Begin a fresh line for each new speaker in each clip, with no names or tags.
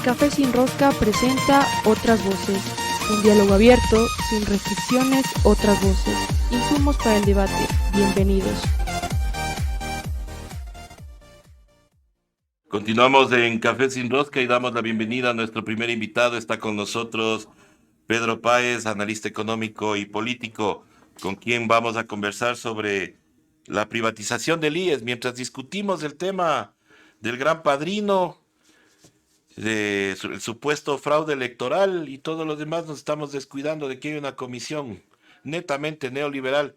Café sin Rosca presenta Otras Voces, un diálogo abierto, sin restricciones, otras voces, insumos para el debate. Bienvenidos.
Continuamos en Café sin Rosca y damos la bienvenida a nuestro primer invitado. Está con nosotros Pedro Páez, analista económico y político, con quien vamos a conversar sobre la privatización del IES, mientras discutimos el tema del gran padrino, el supuesto fraude electoral y todo lo demás. Nos estamos descuidando de que hay una comisión netamente neoliberal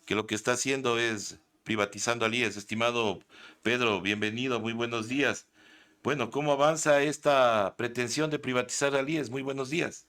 que lo que está haciendo es privatizando al IES. Estimado Pedro, bienvenido, muy buenos días. Bueno, ¿cómo avanza esta pretensión de privatizar al IES? Muy buenos días.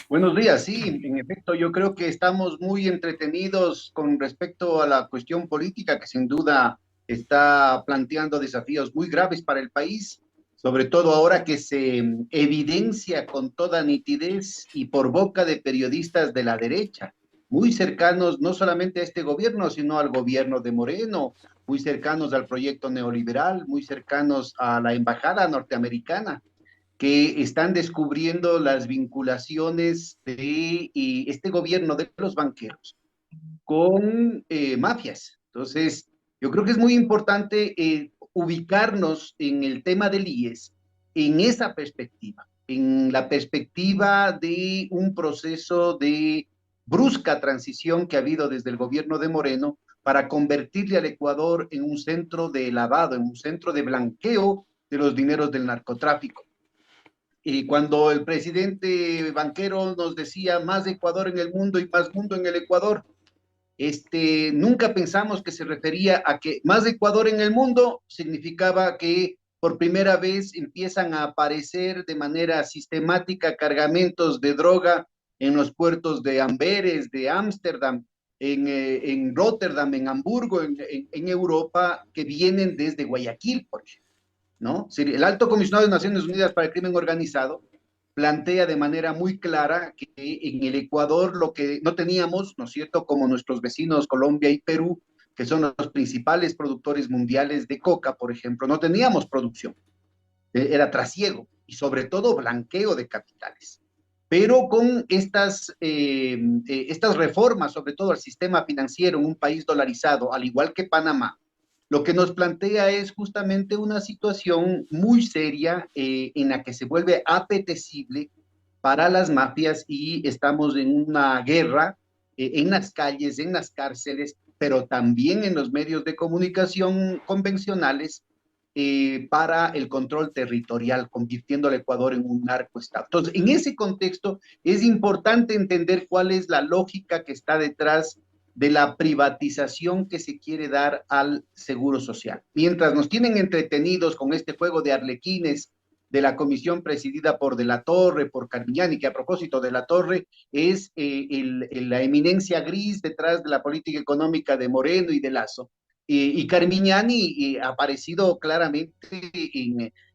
Buenos días, sí, en efecto, yo creo que estamos muy entretenidos con respecto a la cuestión política que sin duda está planteando desafíos muy graves para el país, sobre todo ahora que se evidencia con toda nitidez y por boca de periodistas de la derecha, muy cercanos no solamente a este gobierno, sino al gobierno de Moreno, muy cercanos al proyecto neoliberal, muy cercanos a la embajada norteamericana que están descubriendo las vinculaciones de este gobierno de los banqueros con mafias. Entonces, yo creo que es muy importante ubicarnos en el tema del IES, en esa perspectiva, en la perspectiva de un proceso de brusca transición que ha habido desde el gobierno de Moreno para convertirle al Ecuador en un centro de lavado, en un centro de blanqueo de los dineros del narcotráfico. Y cuando el presidente banquero nos decía más Ecuador en el mundo y más mundo en el Ecuador, nunca pensamos que se refería a que más Ecuador en el mundo significaba que por primera vez empiezan a aparecer de manera sistemática cargamentos de droga en los puertos de Amberes, de Ámsterdam, en Rotterdam, en Hamburgo, en Europa, que vienen desde Guayaquil, por ejemplo. ¿No? El alto comisionado de Naciones Unidas para el Crimen Organizado plantea de manera muy clara que en el Ecuador lo que no teníamos, ¿no es cierto?, como nuestros vecinos Colombia y Perú, que son los principales productores mundiales de coca, por ejemplo, no teníamos producción, era trasiego y sobre todo blanqueo de capitales. Pero con estas reformas, sobre todo al sistema financiero en un país dolarizado, al igual que Panamá, lo que nos plantea es justamente una situación muy seria en la que se vuelve apetecible para las mafias y estamos en una guerra en las calles, en las cárceles, pero también en los medios de comunicación convencionales para el control territorial, convirtiendo al Ecuador en un narcoestado. Entonces, en ese contexto es importante entender cuál es la lógica que está detrás de la privatización que se quiere dar al seguro social. Mientras nos tienen entretenidos con este juego de arlequines de la comisión presidida por De la Torre, por Carmiñani, que a propósito de La Torre es la eminencia gris detrás de la política económica de Moreno y de Lazo. Y Carmiñani ha aparecido claramente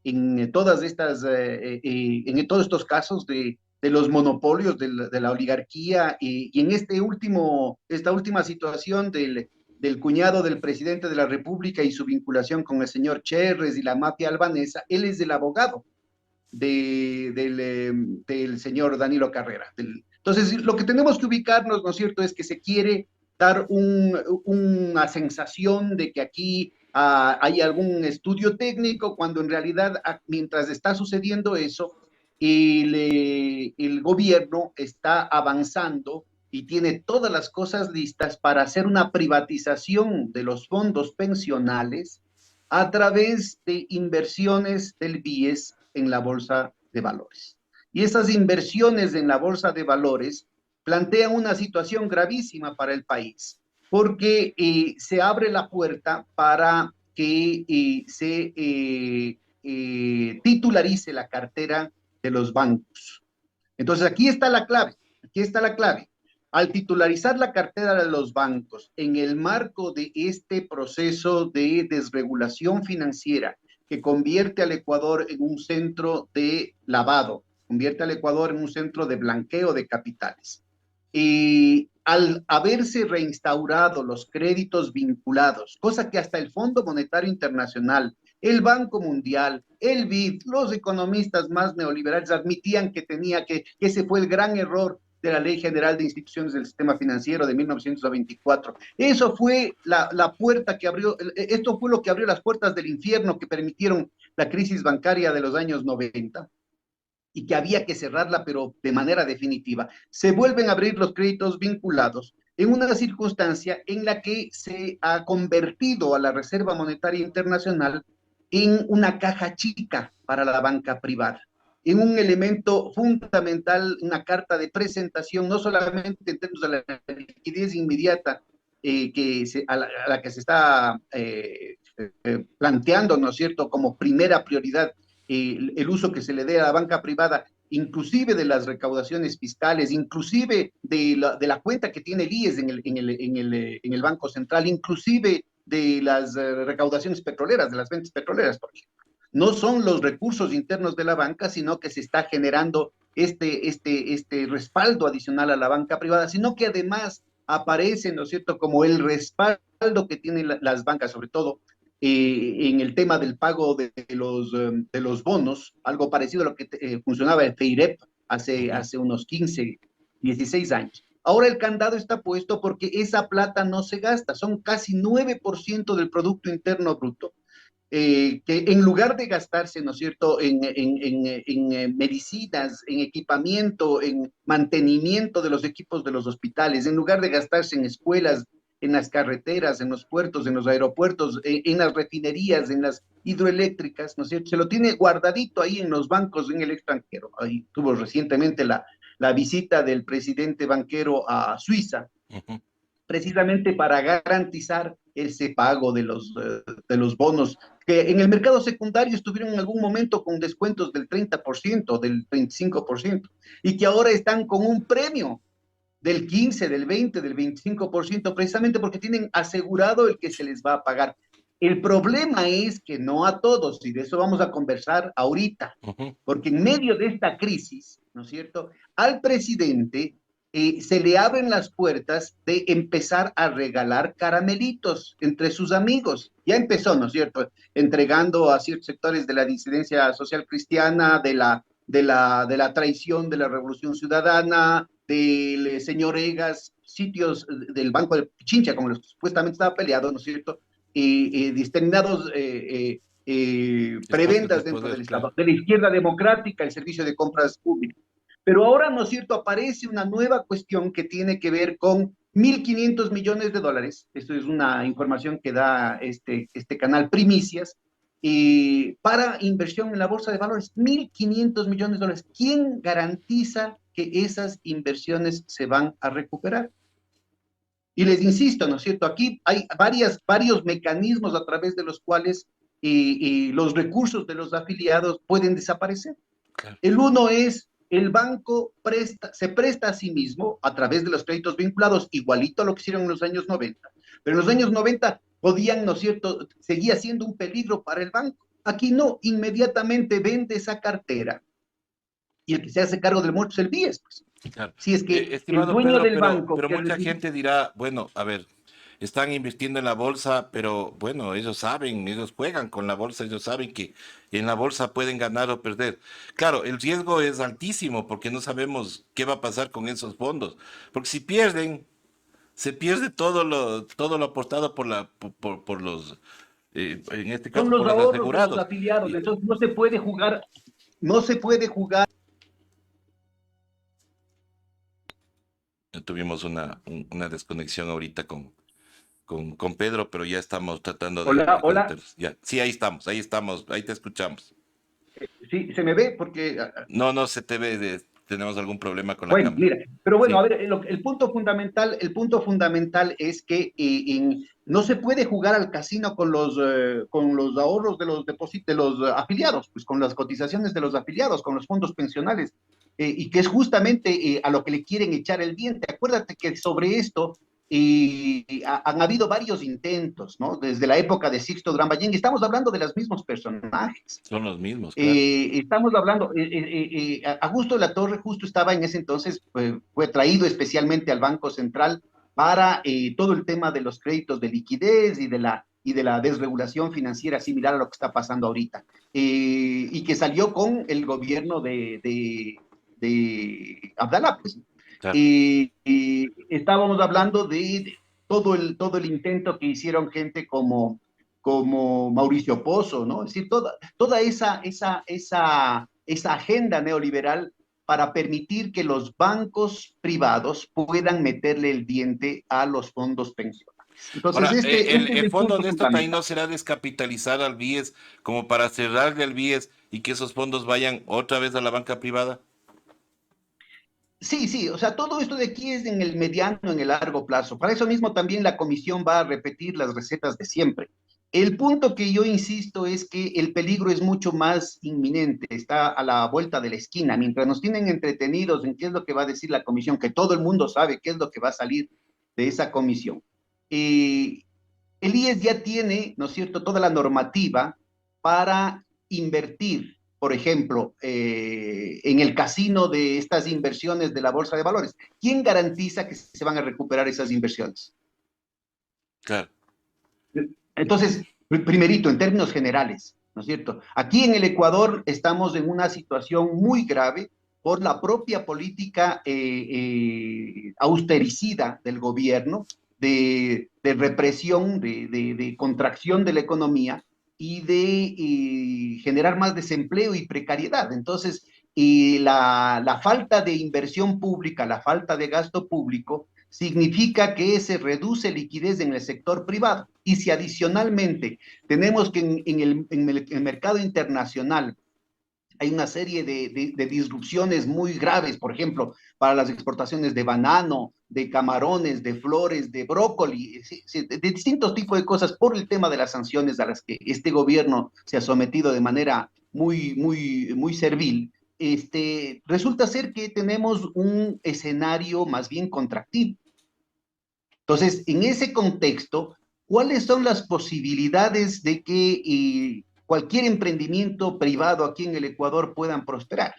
en todas estas, en todos estos casos de los monopolios de la oligarquía y en esta última situación del cuñado del presidente de la República y su vinculación con el señor Cherres y la mafia albanesa, él es el abogado del señor Danilo Carrera. Entonces, lo que tenemos que ubicarnos, ¿no es cierto?, es que se quiere dar una sensación de que aquí hay algún estudio técnico, cuando en realidad, mientras está sucediendo eso, el gobierno está avanzando y tiene todas las cosas listas para hacer una privatización de los fondos pensionales a través de inversiones del BIES en la bolsa de valores. Y esas inversiones en la bolsa de valores plantean una situación gravísima para el país, porque se abre la puerta para que se titularice la cartera de los bancos. Entonces, aquí está la clave. Al titularizar la cartera de los bancos en el marco de este proceso de desregulación financiera que convierte al Ecuador en un centro de lavado, convierte al Ecuador en un centro de blanqueo de capitales. Y al haberse reinstaurado los créditos vinculados, cosa que hasta el Fondo Monetario Internacional El Banco Mundial, el BID, los economistas más neoliberales admitían que ese fue el gran error de la Ley General de Instituciones del Sistema Financiero de 1924. Eso fue la puerta que abrió, esto fue lo que abrió las puertas del infierno que permitieron la crisis bancaria de los años 90 y que había que cerrarla, pero de manera definitiva. Se vuelven a abrir los créditos vinculados en una circunstancia en la que se ha convertido a la Reserva Monetaria Internacional en una caja chica para la banca privada, en un elemento fundamental, una carta de presentación, no solamente en términos de la liquidez inmediata a la que se está planteando, ¿no es cierto?, como primera prioridad el uso que se le dé a la banca privada, inclusive de las recaudaciones fiscales, inclusive de la cuenta que tiene el IES en el Banco Central, inclusive de las recaudaciones petroleras, de las ventas petroleras, por ejemplo. No son los recursos internos de la banca, sino que se está generando este respaldo adicional a la banca privada, sino que además aparece, ¿no es cierto?, como el respaldo que tienen las bancas, sobre todo en el tema del pago de los bonos, algo parecido a lo que funcionaba el FEIREP hace unos 15, 16 años. Ahora el candado está puesto porque esa plata no se gasta, son casi 9% del Producto Interno Bruto, que en lugar de gastarse, ¿no es cierto?, en medicinas, en equipamiento, en mantenimiento de los equipos de los hospitales, en lugar de gastarse en escuelas, en las carreteras, en los puertos, en los aeropuertos, en las refinerías, en las hidroeléctricas, ¿no es cierto? Se lo tiene guardadito ahí en los bancos en el extranjero. Ahí tuvo recientemente la visita del presidente banquero a Suiza, precisamente para garantizar ese pago de los bonos, que en el mercado secundario estuvieron en algún momento con descuentos del 30%, del 25%, y que ahora están con un premio del 15, del 20, del 25%, precisamente porque tienen asegurado el que se les va a pagar. El problema es que no a todos, y de eso vamos a conversar ahorita, porque en medio de esta crisis, ¿no es cierto?, al presidente se le abren las puertas de empezar a regalar caramelitos entre sus amigos. Ya empezó, ¿no es cierto?, entregando a ciertos sectores de la disidencia social cristiana, de la traición de la Revolución Ciudadana, del señor Egas, sitios del Banco de Pichincha, como los supuestamente estaba peleado, ¿no es cierto?, determinados prebendas dentro del Estado, de la izquierda democrática, el servicio de compras públicas. Pero ahora, ¿no es cierto?, aparece una nueva cuestión que tiene que ver con 1.500 millones de dólares, esto es una información que da este canal Primicias, para inversión en la bolsa de valores, 1.500 millones de dólares. ¿Quién garantiza que esas inversiones se van a recuperar? Y les insisto, ¿no es cierto? Aquí hay varios mecanismos a través de los cuales los recursos de los afiliados pueden desaparecer. Claro. El uno es, el banco se presta a sí mismo a través de los créditos vinculados, igualito a lo que hicieron en los años 90. Pero en los años 90 podían, ¿no es cierto?, seguía siendo un peligro para el banco. Aquí no, inmediatamente vende esa cartera y el que se hace cargo del muerto es el BIES, pues.
Claro.
Si es que
estimado
el dueño
Pedro,
del banco...
Pero mucha gente dirá, bueno, a ver, están invirtiendo en la bolsa, pero bueno, ellos saben, ellos juegan con la bolsa, ellos saben que en la bolsa pueden ganar o perder. Claro, el riesgo es altísimo porque no sabemos qué va a pasar con esos fondos. Porque si pierden, se pierde todo lo aportado por los, en este caso,
son los
por los
ahorros
asegurados.
De los afiliados, entonces no se puede jugar.
Tuvimos una desconexión ahorita con Pedro, pero ya estamos tratando de...
Hola.
Ya. Sí, ahí estamos, ahí te escuchamos.
Sí, ¿se me ve? Porque...
No se te ve, tenemos algún problema con la cámara.
Mira, pero bueno,
sí.
A ver, el punto fundamental es que no se puede jugar al casino con los ahorros de los afiliados, pues con las cotizaciones de los afiliados, con los fondos pensionales, y que es justamente a lo que le quieren echar el diente. Acuérdate que sobre esto han habido varios intentos, ¿no? Desde la época de Sixto Durán Ballén, estamos hablando de los mismos personajes.
Son los mismos, claro.
Estamos hablando, Augusto de la Torre justo estaba en ese entonces, fue traído especialmente al Banco Central para todo el tema de los créditos de liquidez y de y de la desregulación financiera similar a lo que está pasando ahorita, y que salió con el gobierno de Abdalá, pues.
Claro.
Estábamos hablando de todo el intento que hicieron gente como Mauricio Pozo, ¿no? Es decir, toda esa agenda neoliberal para permitir que los bancos privados puedan meterle el diente a los fondos pensionales. Entonces,
Ahora,
este es
el
el
fondo
punto
de esto también
fundamental.
no será descapitalizar al BIES como para cerrarle al BIES y que esos fondos vayan otra vez a la banca privada.
Sí, sí, o sea, todo esto de aquí es en el mediano, en el largo plazo. Para eso mismo también la comisión va a repetir las recetas de siempre. El punto que yo insisto es que el peligro es mucho más inminente, está a la vuelta de la esquina. Mientras nos tienen entretenidos en qué es lo que va a decir la comisión, que todo el mundo sabe qué es lo que va a salir de esa comisión. Eh, el IES ya tiene, ¿no es cierto?, toda la normativa para invertir, por ejemplo, en el casino de estas inversiones de la bolsa de valores. ¿Quién garantiza que se van a recuperar esas inversiones?
Claro.
Entonces, primerito, en términos generales, ¿no es cierto? Aquí en el Ecuador estamos en una situación muy grave por la propia política austericida del gobierno, de represión, de contracción de la economía y de generar más desempleo y precariedad. Entonces, la falta de inversión pública, la falta de gasto público, significa que se reduce liquidez en el sector privado. Y si adicionalmente tenemos que en el mercado internacional hay una serie de disrupciones muy graves, por ejemplo, para las exportaciones de banano, de camarones, de flores, de brócoli, de distintos tipos de cosas por el tema de las sanciones a las que este gobierno se ha sometido de manera muy servil. Resulta ser que tenemos un escenario más bien contractivo. Entonces, en ese contexto, ¿cuáles son las posibilidades de que cualquier emprendimiento privado aquí en el Ecuador puedan prosperar?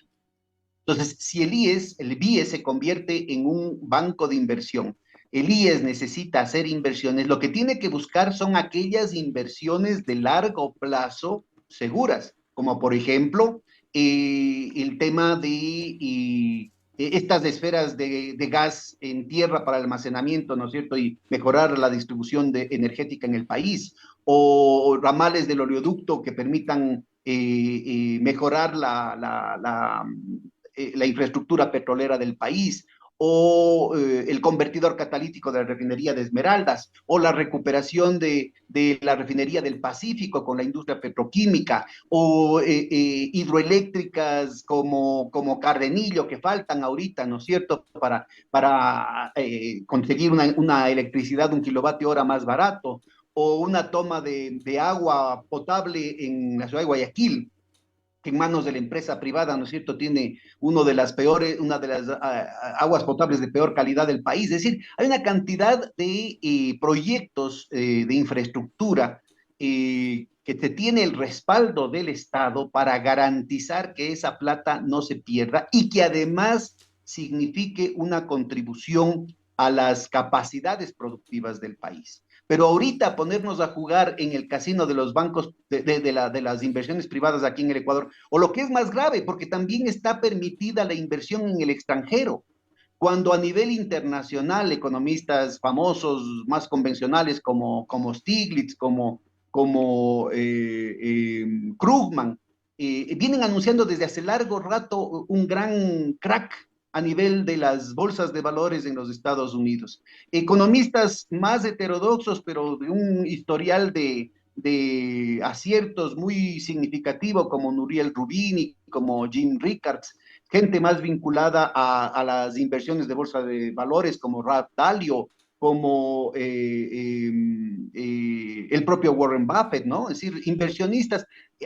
Entonces, si el BIES se convierte en un banco de inversión, el IES necesita hacer inversiones, lo que tiene que buscar son aquellas inversiones de largo plazo seguras, como por ejemplo el tema de estas esferas de gas en tierra para almacenamiento, ¿no es cierto? Y mejorar la distribución energética en el país, o ramales del oleoducto que permitan mejorar la infraestructura petrolera del país, o el convertidor catalítico de la refinería de Esmeraldas, o la recuperación de la refinería del Pacífico con la industria petroquímica, o hidroeléctricas como Cardenillo, que faltan ahorita, ¿no es cierto?, para conseguir una electricidad, un kilovatio hora más barato, o una toma de agua potable en la ciudad de Guayaquil, que en manos de la empresa privada, ¿no es cierto?, tiene una de las aguas potables de peor calidad del país. Es decir, hay una cantidad de proyectos de infraestructura que te tiene el respaldo del Estado para garantizar que esa plata no se pierda y que además signifique una contribución a las capacidades productivas del país. Pero ahorita ponernos a jugar en el casino de los bancos, de las inversiones privadas aquí en el Ecuador, o lo que es más grave, porque también está permitida la inversión en el extranjero, cuando a nivel internacional, economistas famosos, más convencionales como Stiglitz, Krugman, vienen anunciando desde hace largo rato un gran crack a nivel de las bolsas de valores en los Estados Unidos. Economistas más heterodoxos, pero de un historial de aciertos muy significativo, como Nouriel Rubini, como Jim Rickards, gente más vinculada a las inversiones de bolsa de valores, como Ralph Dalio, como el propio Warren Buffett, ¿no? Es decir, inversionistas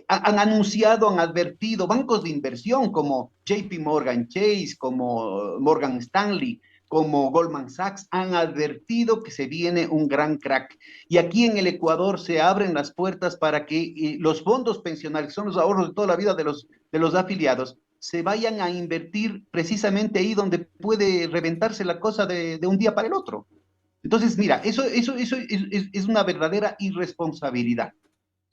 han anunciado, han advertido, bancos de inversión como JP Morgan Chase, como Morgan Stanley, como Goldman Sachs, han advertido que se viene un gran crack. Y aquí en el Ecuador se abren las puertas para que los fondos pensionales, que son los ahorros de toda la vida de los afiliados, se vayan a invertir precisamente ahí donde puede reventarse la cosa de un día para el otro. Entonces, mira, eso es una verdadera irresponsabilidad.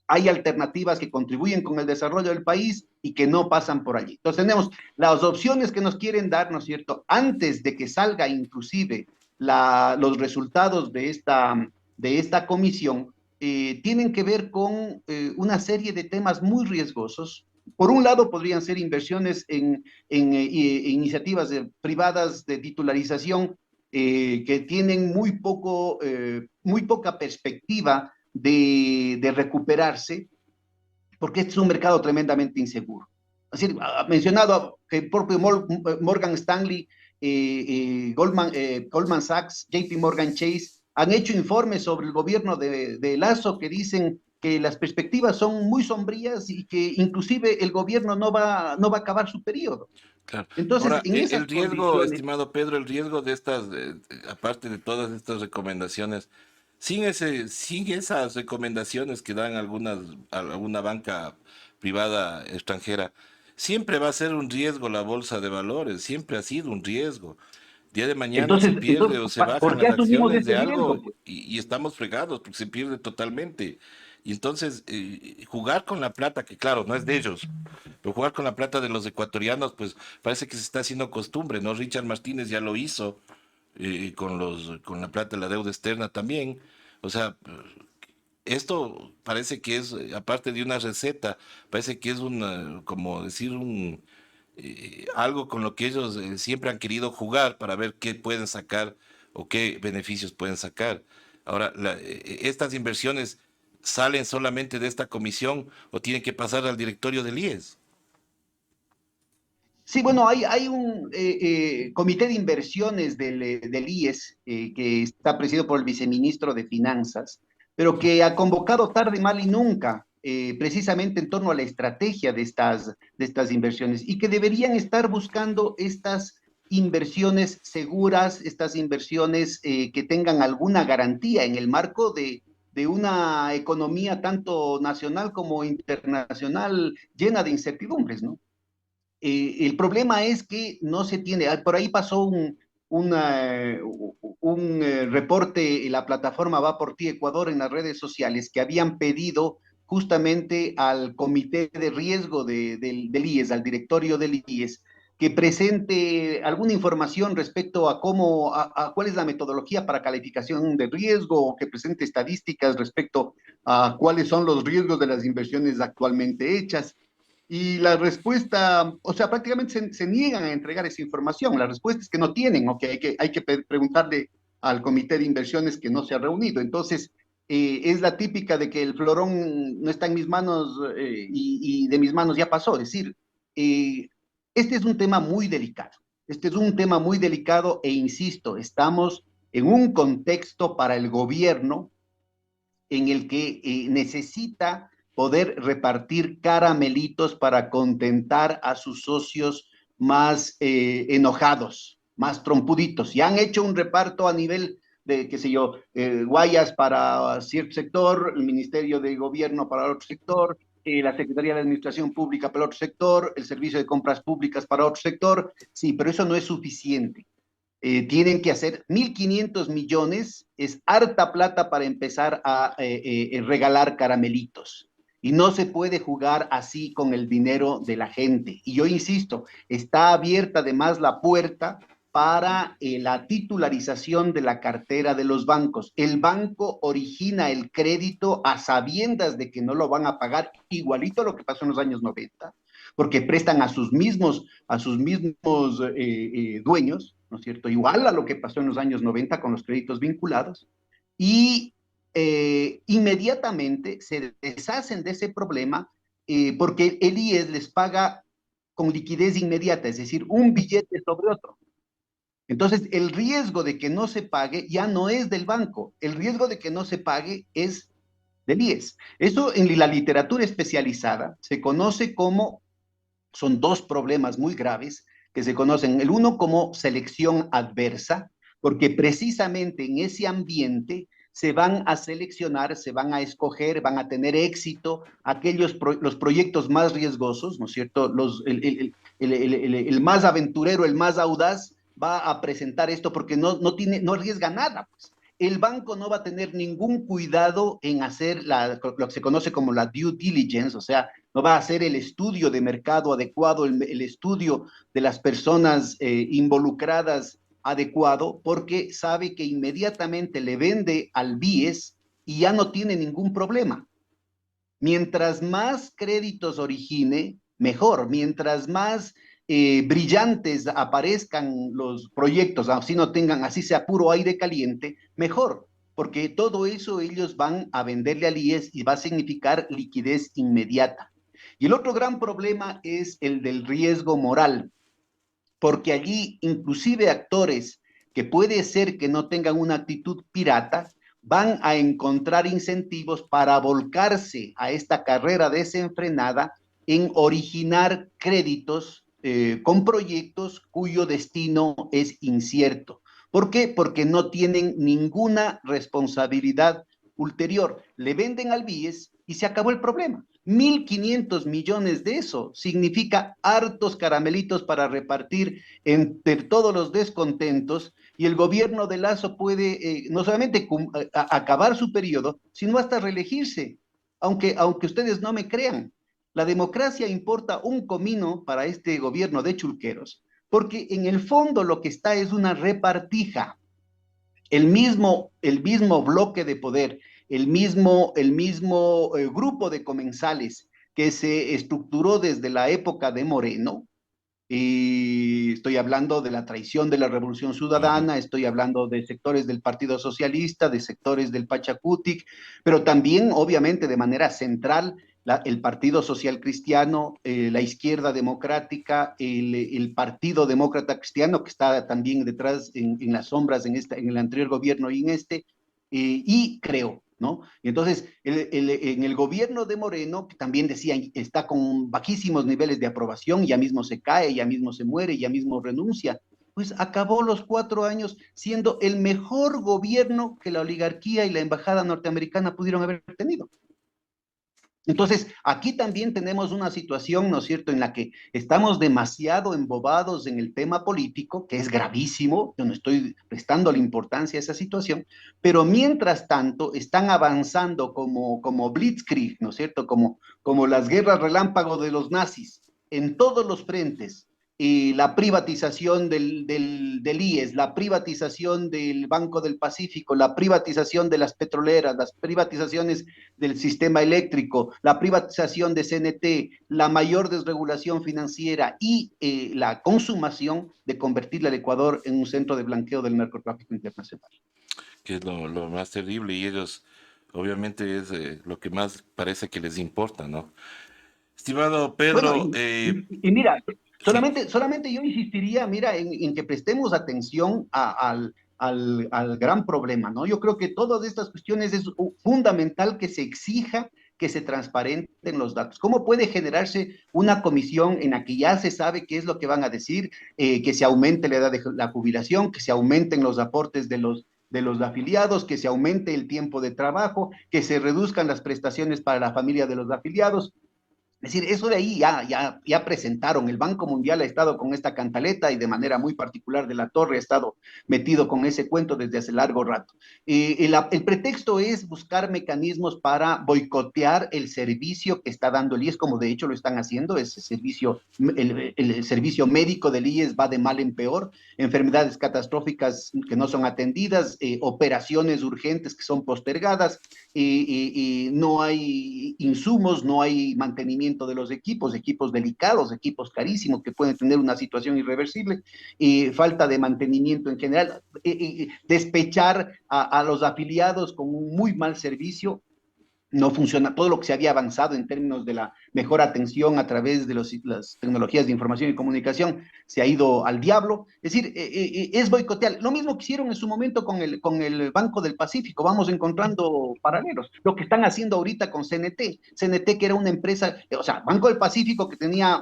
Hay alternativas que contribuyen con el desarrollo del país y que no pasan por allí. Entonces tenemos las opciones que nos quieren dar, ¿no es cierto? Antes de que salga inclusive los resultados de esta comisión, tienen que ver con una serie de temas muy riesgosos. Por un lado, podrían ser inversiones en iniciativas privadas de titularización que tienen muy poca perspectiva de recuperarse, porque este es un mercado tremendamente inseguro. Es decir, ha mencionado que el propio Morgan Stanley, Goldman Sachs, JP Morgan Chase, han hecho informes sobre el gobierno de Lazo que dicen que las perspectivas son muy sombrías y que inclusive el gobierno no va a acabar su periodo.
Claro.
Entonces,
Ahora,
en esas
el riesgo,
condiciones,
estimado Pedro, el riesgo de estas, aparte de todas estas recomendaciones, sin esas recomendaciones que dan alguna banca privada extranjera, siempre va a ser un riesgo la bolsa de valores, siempre ha sido un riesgo. Día de mañana se pierde o se
¿por
bajan
qué
las
asumimos
acciones
ese
de algo
riesgo? Pues?
y estamos fregados porque se pierde totalmente. Y entonces, jugar con la plata, que claro, no es de ellos, pero jugar con la plata de los ecuatorianos, pues parece que se está haciendo costumbre, ¿no? Richard Martínez ya lo hizo con la plata de la deuda externa también. O sea, esto parece que es, aparte de una receta, parece que es como decir, algo con lo que ellos siempre han querido jugar para ver qué pueden sacar o qué beneficios pueden sacar. Ahora, estas inversiones salen solamente de esta comisión o tienen que pasar al directorio del IES.
Sí, bueno, hay un comité de inversiones del IES que está presidido por el viceministro de Finanzas, pero que ha convocado tarde, mal y nunca, precisamente en torno a la estrategia de estas inversiones y que deberían estar buscando estas inversiones seguras, estas inversiones que tengan alguna garantía en el marco de una economía tanto nacional como internacional llena de incertidumbres, ¿no? El problema es que no se tiene, por ahí pasó un reporte en la plataforma Va por Ti Ecuador en las redes sociales que habían pedido justamente al comité de riesgo del IES, al directorio del IES, que presente alguna información respecto a cuál es la metodología para calificación de riesgo, o que presente estadísticas respecto a cuáles son los riesgos de las inversiones actualmente hechas. Y la respuesta, o sea, prácticamente se niegan a entregar esa información. La respuesta es que no tienen, o que hay que preguntarle al comité de inversiones que no se ha reunido. Entonces, es la típica de que el florón no está en mis manos y de mis manos ya pasó. Es decir, eh, este es un tema muy delicado. Este es un tema muy delicado e insisto, estamos en un contexto para el gobierno en el que necesita poder repartir caramelitos para contentar a sus socios más enojados, más trompuditos. Y han hecho un reparto a nivel de, qué sé yo, Guayas para cierto sector, el Ministerio de Gobierno para otro sector, la Secretaría de Administración Pública para otro sector, el Servicio de Compras Públicas para otro sector. Sí, pero eso no es suficiente. Tienen que hacer 1.500 millones, es harta plata para empezar a regalar caramelitos. Y no se puede jugar así con el dinero de la gente. Y yo insisto, está abierta además la puerta para la titularización de la cartera de los bancos. El banco origina el crédito a sabiendas de que no lo van a pagar, igualito a lo que pasó en los años 90, porque prestan a sus mismos dueños, ¿no es cierto? Igual a lo que pasó en los años 90 con los créditos vinculados, y inmediatamente se deshacen de ese problema porque el IES les paga con liquidez inmediata, es decir, un billete sobre otro. Entonces, el riesgo de que no se pague ya no es del banco, el riesgo de que no se pague es del IES. Eso en la literatura especializada se conoce como, son dos problemas muy graves que se conocen. El uno como selección adversa, porque precisamente en ese ambiente se van a seleccionar, se van a escoger, van a tener éxito los proyectos más riesgosos, ¿no es cierto? El más aventurero, el más audaz, va a presentar esto porque no arriesga nada, pues. el banco no va a tener ningún cuidado en hacer lo que se conoce como la due diligence, o sea, no va a hacer el estudio de mercado adecuado, el estudio de las personas involucradas adecuado, porque sabe que inmediatamente le vende al BIES y ya no tiene ningún problema. Mientras más créditos origine, mejor. Mientras más brillantes aparezcan los proyectos, así no tengan, así sea puro aire caliente, mejor. Porque todo eso ellos van a venderle al IES y va a significar liquidez inmediata. Y el otro gran problema es el del riesgo moral, porque allí inclusive actores que puede ser que no tengan una actitud pirata, van a encontrar incentivos para volcarse a esta carrera desenfrenada en originar créditos con proyectos cuyo destino es incierto. ¿Por qué? Porque no tienen ninguna responsabilidad ulterior. Le venden al BIES y se acabó el problema. 1.500 millones de eso significa hartos caramelitos para repartir entre todos los descontentos, y el gobierno de Lazo puede no solamente acabar su periodo, sino hasta reelegirse, aunque ustedes no me crean. La democracia importa un comino para este gobierno de chulqueros, porque en el fondo lo que está es una repartija. El mismo bloque de poder, el mismo grupo de comensales que se estructuró desde la época de Moreno, y estoy hablando de la traición de la Revolución Ciudadana, estoy hablando de sectores del Partido Socialista, de sectores del Pachacutic, pero también, obviamente, de manera central, el Partido Social Cristiano, la Izquierda Democrática, el Partido Demócrata Cristiano, que está también detrás en las sombras en el anterior gobierno y en y creo, ¿no? Y entonces, en el gobierno de Moreno, que también decía, está con bajísimos niveles de aprobación, ya mismo se cae, ya mismo se muere, ya mismo renuncia, pues acabó los 4 años siendo el mejor gobierno que la oligarquía y la embajada norteamericana pudieron haber tenido. Entonces, aquí también tenemos una situación, ¿no es cierto?, en la que estamos demasiado embobados en el tema político, que es gravísimo, yo no estoy prestando la importancia a esa situación, pero mientras tanto están avanzando como Blitzkrieg, ¿no es cierto?, como las guerras relámpago de los nazis, en todos los frentes. La privatización del IES, la privatización del Banco del Pacífico, la privatización de las petroleras, las privatizaciones del sistema eléctrico, la privatización de CNT, la mayor desregulación financiera y la consumación de convertir al Ecuador en un centro de blanqueo del narcotráfico internacional.
Que es lo más terrible, y ellos obviamente es lo que más parece que les importa, ¿no? Estimado
Bueno,
Pedro,
y mira,
sí,
solamente yo insistiría, mira, en que prestemos atención al gran problema, ¿no? Yo creo que todas estas cuestiones es fundamental que se exija que se transparenten los datos. ¿Cómo puede generarse una comisión en la que ya se sabe qué es lo que van a decir, que se aumente la edad de la jubilación, que se aumenten los aportes de los afiliados, que se aumente el tiempo de trabajo, que se reduzcan las prestaciones para la familia de los afiliados? Es decir, eso de ahí ya presentaron. El Banco Mundial ha estado con esta cantaleta y de manera muy particular de la Torre ha estado metido con ese cuento desde hace largo rato. El pretexto es buscar mecanismos para boicotear el servicio que está dando el IES, como de hecho lo están haciendo. Ese servicio, el servicio médico del IES va de mal en peor, enfermedades catastróficas que no son atendidas, operaciones urgentes que son postergadas, no hay insumos, no hay mantenimiento de los equipos delicados, equipos carísimos que pueden tener una situación irreversible, falta de mantenimiento en general, despechar a los afiliados con un muy mal servicio. No funciona todo lo que se había avanzado en términos de la mejor atención a través de las tecnologías de información y comunicación, se ha ido al diablo. Es decir, es boicotear. Lo mismo que hicieron en su momento con el Banco del Pacífico. Vamos encontrando paralelos. Lo que están haciendo ahorita con CNT, que era una empresa, o sea, Banco del Pacífico, que tenía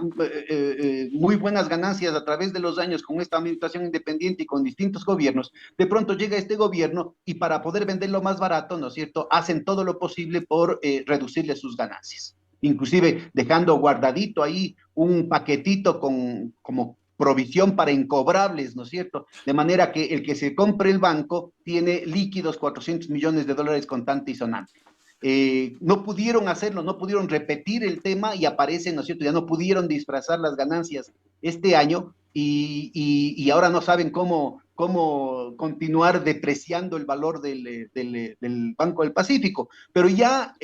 muy buenas ganancias a través de los años con esta administración independiente y con distintos gobiernos. De pronto llega este gobierno y para poder venderlo más barato, ¿no es cierto?, hacen todo lo posible por reducirle sus ganancias, inclusive dejando guardadito ahí un paquetito como provisión para incobrables, ¿no es cierto? De manera que el que se compre el banco tiene líquidos 400 millones de dólares contante y sonante. No pudieron hacerlo, no pudieron repetir el tema y aparecen, ¿no es cierto? Ya no pudieron disfrazar las ganancias este año y ahora no saben cómo continuar depreciando el valor del Banco del Pacífico. Pero ya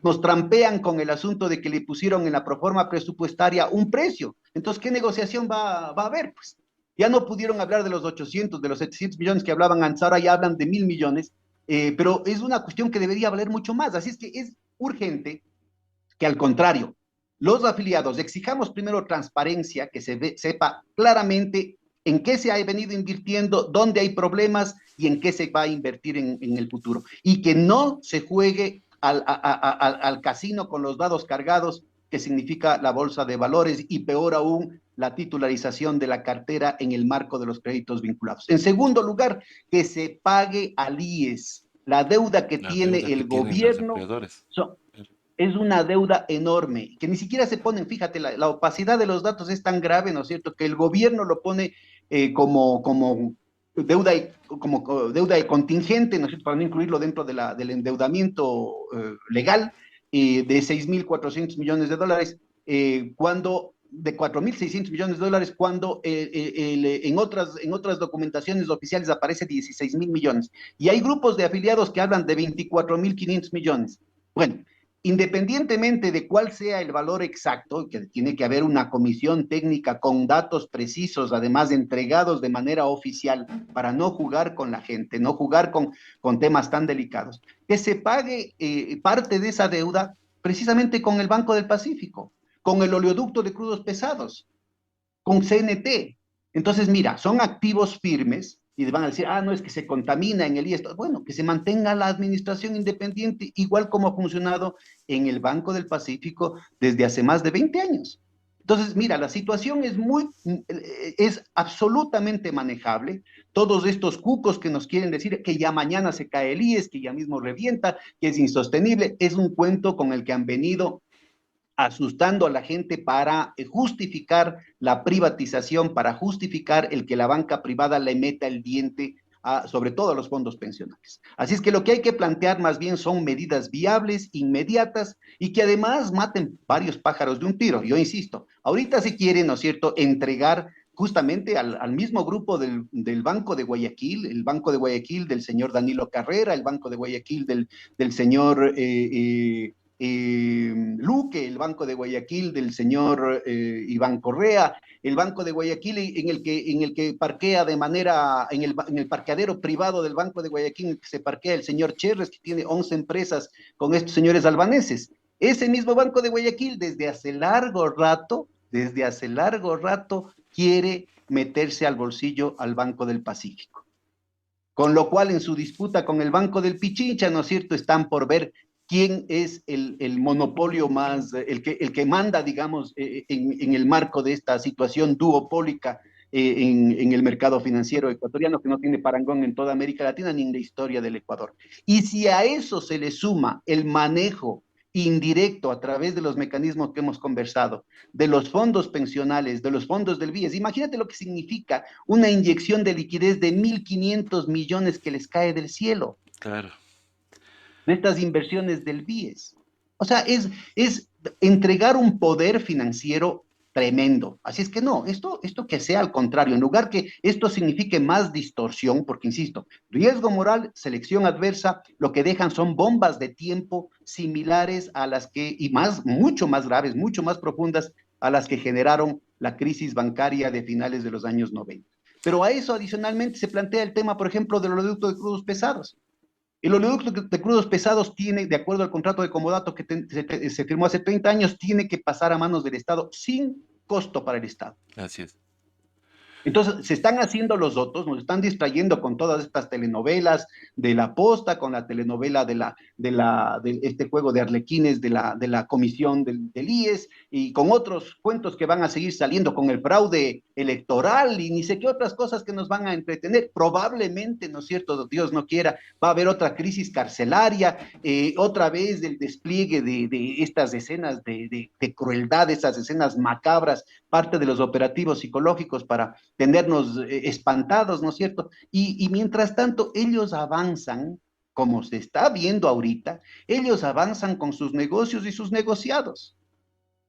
nos trampean con el asunto de que le pusieron en la proforma presupuestaria un precio. Entonces, ¿qué negociación va a haber? Pues ya no pudieron hablar de los 800, de los 700 millones que hablaban antes, ahora ya hablan de 1.000 millones, pero es una cuestión que debería valer mucho más. Así es que es urgente que al contrario, los afiliados exijamos primero transparencia, que sepa claramente en qué se ha venido invirtiendo, dónde hay problemas y en qué se va a invertir en el futuro. Y que no se juegue al casino con los dados cargados, que significa la bolsa de valores y peor aún, la titularización de la cartera en el marco de los créditos vinculados. En segundo lugar, que se pague al IES. La deuda que tiene el gobierno es una deuda enorme, que ni siquiera se ponen, fíjate, la opacidad de los datos es tan grave, ¿no es cierto?, que el gobierno lo pone como deuda contingente, ¿no es cierto?, para no incluirlo dentro del endeudamiento legal de 6.400 millones de dólares, cuando de 4.600 millones de dólares, cuando en otras documentaciones oficiales aparece 16.000 millones. Y hay grupos de afiliados que hablan de 24.500 millones. Bueno, independientemente de cuál sea el valor exacto, que tiene que haber una comisión técnica con datos precisos, además entregados de manera oficial, para no jugar con la gente, no jugar con temas tan delicados, que se pague parte de esa deuda precisamente con el Banco del Pacífico, con el oleoducto de crudos pesados, con CNT. Entonces, mira, son activos firmes y van a decir, no, es que se contamina en el IES. Bueno, que se mantenga la administración independiente, igual como ha funcionado en el Banco del Pacífico desde hace más de 20 años. Entonces, mira, la situación es absolutamente manejable. Todos estos cucos que nos quieren decir que ya mañana se cae el IES, que ya mismo revienta, que es insostenible, es un cuento con el que han venido asustando a la gente para justificar la privatización, para justificar el que la banca privada le meta el diente sobre todo a los fondos pensionales. Así es que lo que hay que plantear más bien son medidas viables, inmediatas, y que además maten varios pájaros de un tiro. Yo insisto, ahorita se quiere, ¿no es cierto?, entregar justamente al mismo grupo del Banco de Guayaquil, el Banco de Guayaquil del señor Danilo Carrera, el Banco de Guayaquil del señor Luque, el Banco de Guayaquil del señor Iván Correa, el Banco de Guayaquil en el que parquea de manera, en el parqueadero privado del Banco de Guayaquil, en el que se parquea el señor Cherres, que tiene 11 empresas con estos señores albaneses. Ese mismo Banco de Guayaquil desde hace largo rato, quiere meterse al bolsillo al Banco del Pacífico. Con lo cual, en su disputa con el Banco del Pichincha, ¿no es cierto?, están por ver quién es el monopolio más, el que manda, digamos, en el marco de esta situación duopólica en el mercado financiero ecuatoriano, que no tiene parangón en toda América Latina ni en la historia del Ecuador. Y si a eso se le suma el manejo indirecto a través de los mecanismos que hemos conversado, de los fondos pensionales, de los fondos del BIES, imagínate lo que significa una inyección de liquidez de 1.500 millones que les cae del cielo.
Claro.
De estas inversiones del BIES. O sea, es entregar un poder financiero tremendo. Así es que no, esto que sea al contrario, en lugar que esto signifique más distorsión, porque insisto, riesgo moral, selección adversa, lo que dejan son bombas de tiempo similares a las que, y mucho más graves, mucho más profundas, a las que generaron la crisis bancaria de finales de los años 90. Pero a eso adicionalmente se plantea el tema, por ejemplo, del oleoducto de crudos pesados. El oleoducto de crudos pesados tiene, de acuerdo al contrato de comodato que se firmó hace 30 años, tiene que pasar a manos del Estado sin costo para el Estado.
Así es.
Entonces, se están haciendo los otros, nos están distrayendo con todas estas telenovelas de la posta, con la telenovela de este juego de arlequines de la comisión del IES, y con otros cuentos que van a seguir saliendo, con el fraude electoral y ni sé qué otras cosas que nos van a entretener. Probablemente, ¿no es cierto? Dios no quiera, va a haber otra crisis carcelaria, otra vez del despliegue de estas escenas de crueldad, estas escenas macabras, parte de los operativos psicológicos para tenernos espantados, ¿no es cierto? Y mientras tanto, ellos avanzan, como se está viendo ahorita, ellos avanzan con sus negocios y sus negociados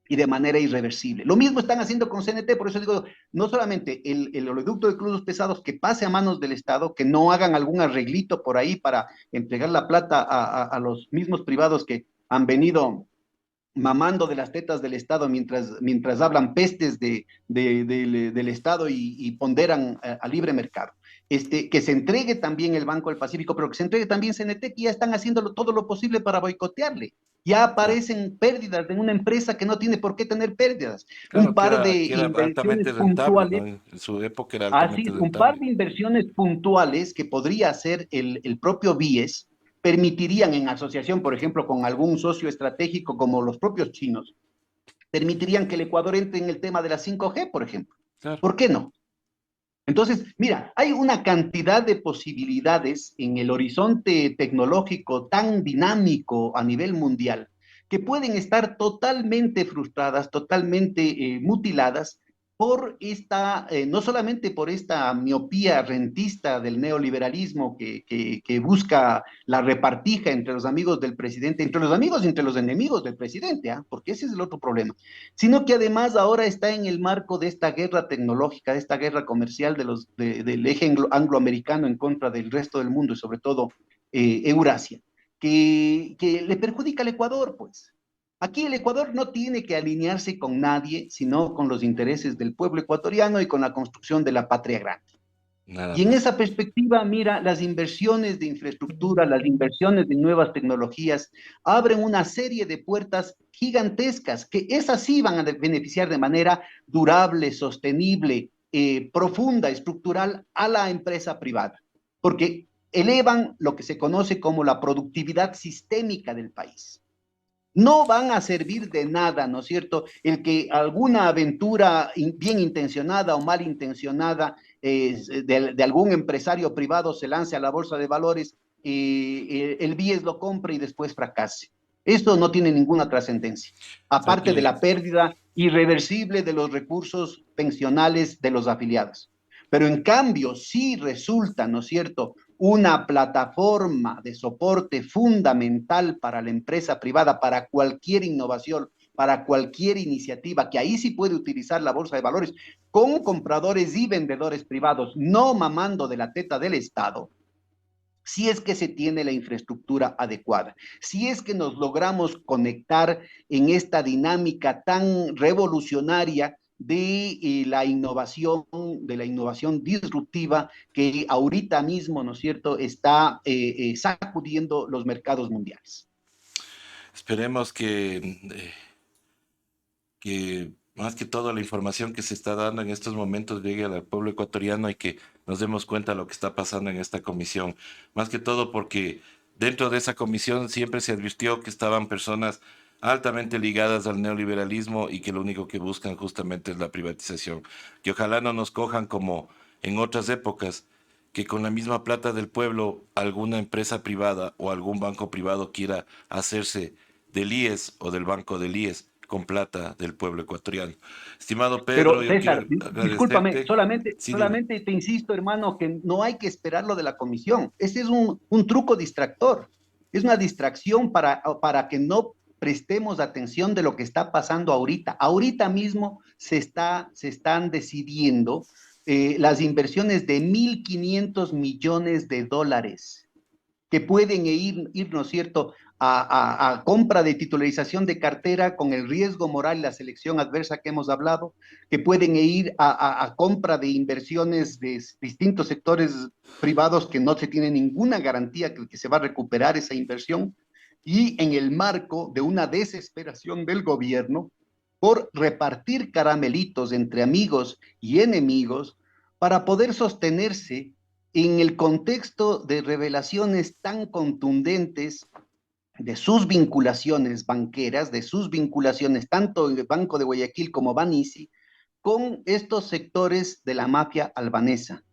y de manera irreversible. Lo mismo están haciendo con CNT, por eso digo, no solamente el oleoducto de crudos pesados que pase a manos del Estado, que no hagan algún arreglito por ahí para entregar la plata a los mismos privados que han venido mamando de las tetas del Estado mientras hablan pestes del Estado y ponderan a libre mercado. Que se entregue también el Banco del Pacífico, pero que se entregue también CNT, que ya están haciendo todo lo posible para boicotearle. Ya
Claro,
aparecen pérdidas en una empresa que no tiene por qué tener pérdidas. Un
claro
par de
que era
inversiones
altamente rentable, ¿no?
puntuales,
En su época era
así,
altamente
un par
rentable.
de inversiones puntuales que podría hacer el propio BIES, permitirían en asociación, por ejemplo, con algún socio estratégico como los propios chinos, permitirían que el Ecuador entre en el tema de la 5G, por ejemplo.
Claro.
¿Por qué no? Entonces, mira, hay una cantidad de posibilidades en el horizonte tecnológico tan dinámico a nivel mundial que pueden estar totalmente frustradas, totalmente mutiladas por esta, no solamente por esta miopía rentista del neoliberalismo que busca la repartija entre los amigos del presidente, entre los amigos y entre los enemigos del presidente, ¿ah? Porque ese es el otro problema, sino que además ahora está en el marco de esta guerra tecnológica, de esta guerra comercial del eje angloamericano en contra del resto del mundo y sobre todo Eurasia, que le perjudica al Ecuador, pues. Aquí el Ecuador no tiene que alinearse con nadie, sino con los intereses del pueblo ecuatoriano y con la construcción de la patria grande.
Nada
Y en
más.
esa perspectiva, mira, las inversiones de infraestructura, las inversiones de nuevas tecnologías abren una serie de puertas gigantescas que esas sí van a beneficiar de manera durable, sostenible, profunda, estructural a la empresa privada, porque elevan lo que se conoce como la productividad sistémica del país. No van a servir de nada, ¿no es cierto? El que alguna aventura bien intencionada o mal intencionada de algún empresario privado se lance a la bolsa de valores, el BIES lo compre y después fracase. Esto no tiene ninguna trascendencia,
O sea
aparte de
que
la pérdida irreversible de los recursos pensionales de los afiliados. Pero en cambio, sí resulta, ¿no es cierto?, una plataforma de soporte fundamental para la empresa privada, para cualquier innovación, para cualquier iniciativa, que ahí sí puede utilizar la bolsa de valores con compradores y vendedores privados, no mamando de la teta del Estado, si es que se tiene la infraestructura adecuada, si es que nos logramos conectar en esta dinámica tan revolucionaria de la innovación disruptiva que ahorita mismo, ¿no es cierto?, está sacudiendo los mercados mundiales.
esperemos que más que todo la información que se está dando en estos momentos llegue al pueblo ecuatoriano y que nos demos cuenta de lo que está pasando en esta comisión. Más que todo porque dentro de esa comisión siempre se advirtió que estaban personas altamente ligadas al neoliberalismo y que lo único que buscan justamente es la privatización. Que ojalá no nos cojan como en otras épocas, que con la misma plata del pueblo alguna empresa privada o algún banco privado quiera hacerse del IES o del banco del IES con plata del pueblo ecuatoriano. Estimado Pedro,
Pero
yo
César,
quiero
discúlpame,
agradecerte.
solamente,
Sí, dime.
solamente te insisto, hermano, que no hay que esperar lo de la comisión. Ese es un truco distractor. Es una distracción para que no prestemos atención de lo que está pasando ahorita. Ahorita mismo se están decidiendo las inversiones de 1.500 millones de dólares que pueden ir, ¿no es cierto?, a compra de titularización de cartera con el riesgo moral y la selección adversa que hemos hablado, que pueden ir a compra de inversiones de distintos sectores privados que no se tiene ninguna garantía que se va a recuperar esa inversión, y en el marco de una desesperación del gobierno por repartir caramelitos entre amigos y enemigos, para poder sostenerse en el contexto de revelaciones tan contundentes de sus vinculaciones banqueras, de sus vinculaciones tanto en el Banco de Guayaquil como Banisi, con estos sectores de la mafia albanesa.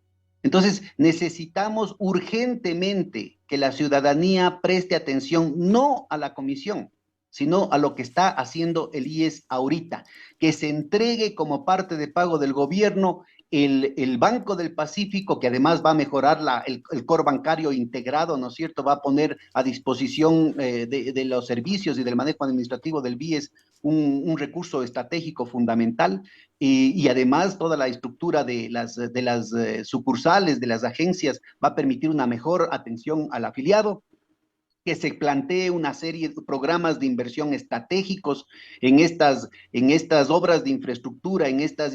Entonces, necesitamos urgentemente que la ciudadanía preste atención no a la comisión, sino a lo que está haciendo el IES ahorita, que se entregue como parte de pago del gobierno el Banco del Pacífico, que además va a mejorar el core bancario integrado, ¿no es cierto? Va a poner a disposición de los servicios y del manejo administrativo del BIES un recurso estratégico fundamental y además toda la estructura de las sucursales, de las agencias, va a permitir una mejor atención al afiliado, que se plantee una serie de programas de inversión estratégicos en estas obras de infraestructura, en estas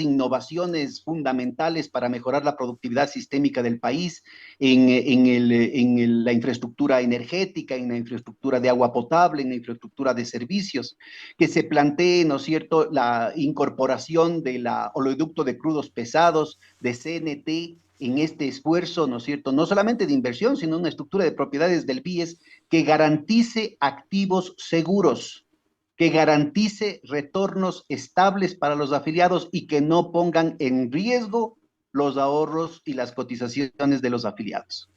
innovaciones fundamentales para mejorar la productividad sistémica del país, la infraestructura energética, en la infraestructura de agua potable, en la infraestructura de servicios, que se plantee, ¿no es cierto?, la incorporación del oleoducto de crudos pesados, de CNT, en este esfuerzo, ¿no es cierto?, no solamente de inversión, sino una estructura de propiedades del BIES que garantice activos seguros, que garantice retornos estables para los afiliados y que no pongan en riesgo los ahorros y las cotizaciones de los afiliados.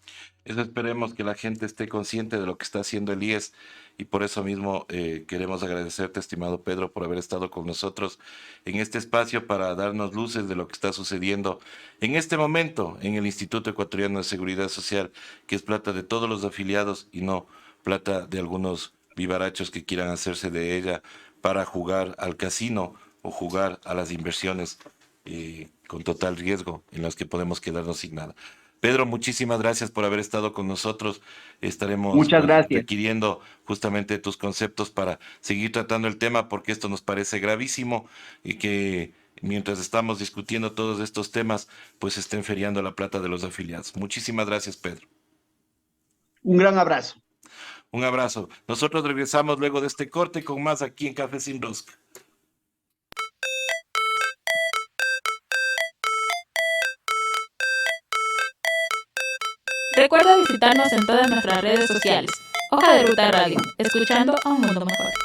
Eso esperemos que la gente esté consciente de lo que está haciendo el IES y por eso mismo queremos agradecerte, estimado Pedro, por haber estado con nosotros en este espacio para darnos luces de lo que está sucediendo en este momento en el Instituto Ecuatoriano de Seguridad Social, que es plata de todos los afiliados y no plata de algunos vivarachos que quieran hacerse de ella para jugar al casino o jugar a las inversiones con total riesgo en las que podemos quedarnos sin nada. Pedro, muchísimas gracias por haber estado con nosotros. Estaremos
Muchas gracias.
requiriendo justamente tus conceptos para seguir tratando el tema porque esto nos parece gravísimo y que mientras estamos discutiendo todos estos temas, pues estén feriando la plata de los afiliados. Muchísimas gracias, Pedro.
Un gran abrazo.
Un abrazo. Nosotros regresamos luego de este corte con más aquí en Café Sin Rosca.
Recuerda visitarnos en todas nuestras redes sociales. Hoja de Ruta Radio, escuchando a un mundo mejor.